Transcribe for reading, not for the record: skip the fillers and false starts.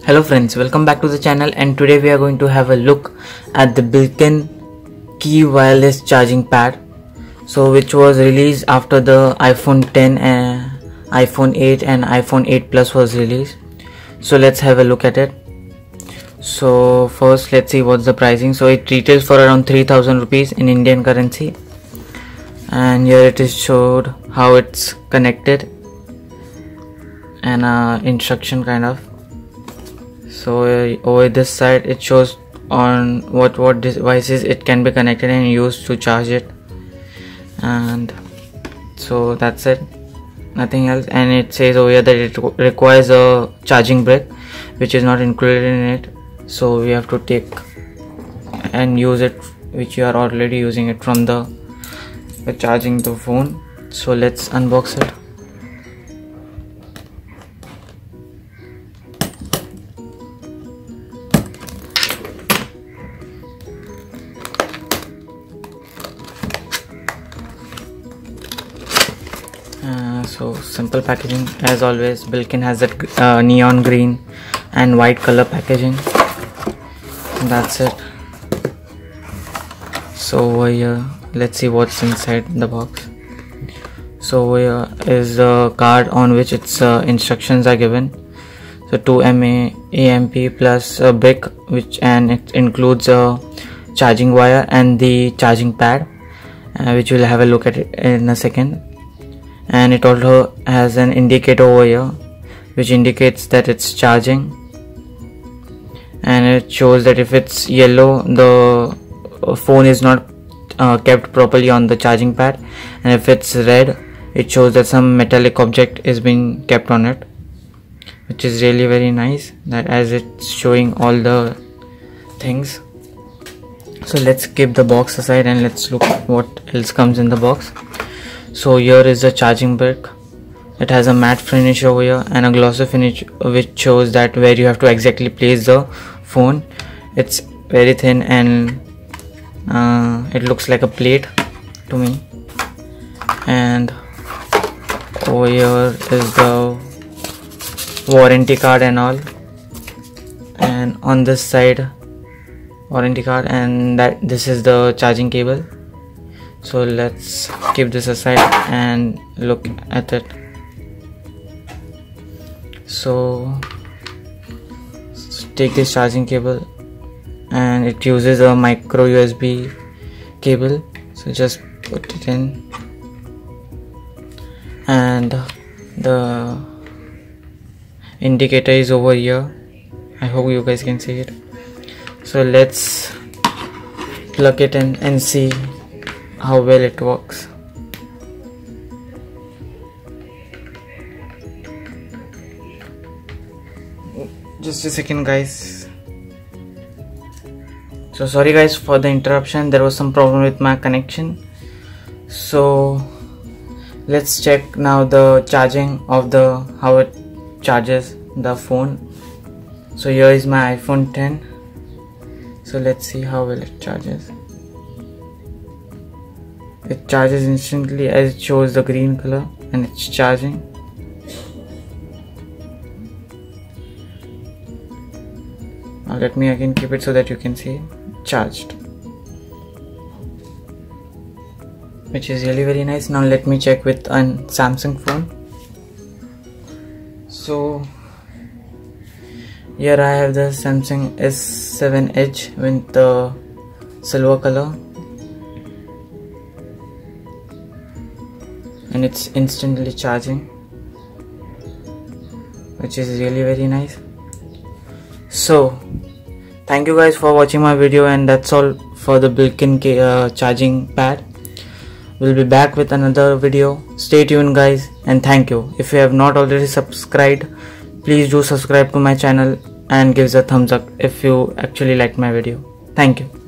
Hello friends, welcome back to the channel, and today we are going to have a look at the Belkin key wireless charging pad, which was released after the iPhone 10 and iPhone 8 and iPhone 8 Plus was released. So let's have a look at it. So first let's see what's the pricing. So it retails for around 3000 rupees in Indian currency, and here it is showed how it's connected and instruction kind of. So over this side it shows on what devices it can be connected and used to charge it, and so that's it, nothing else. And it says over here that it requires a charging brick, which is not included in it, so we have to take and use it, which you are already using it from the charging the phone. So let's unbox it. So simple packaging as always. Belkin has that neon green and white color packaging. That's it. So over here, let's see what's inside the box. So over here is a card on which its instructions are given. So 2 mAh AMP plus a brick, and it includes a charging wire and the charging pad, which we'll have a look at it in a second. And it also has an indicator over here which indicates that it's charging, and it shows that if it's yellow, the phone is not kept properly on the charging pad, and if it's red, it shows that some metallic object is being kept on it, which is really very nice, that as it's showing all the things. So let's keep the box aside and let's look what else comes in the box. So here is the charging brick. It has a matte finish over here and a glossy finish, which shows that where you have to exactly place the phone. It's very thin and it looks like a plate to me. And over here is the warranty card and all, and on this side warranty card, and this is the charging cable. So let's keep this aside and look at it. So take this charging cable, and it uses a micro USB cable, so just put it in, and the indicator is over here. I hope you guys can see it. So let's plug it in and see how well it works. Just a second guys. So sorry guys for the interruption, there was some problem with my connection. So let's check now the charging of how it charges the phone. So here is my iPhone 10. So let's see how well it charges. It charges instantly as it shows the green color, and it's charging. Now let me again keep it so that you can see it charged, which is really very nice. Now let me check with a Samsung phone. So here I have the Samsung S7 Edge with the silver color, and it's instantly charging, which is really very nice. So thank you guys for watching my video, and that's all for the Belkin charging pad. We'll be back with another video. Stay tuned guys, and thank you. If you have not already subscribed, please do subscribe to my channel and give us a thumbs up if you actually liked my video. Thank you.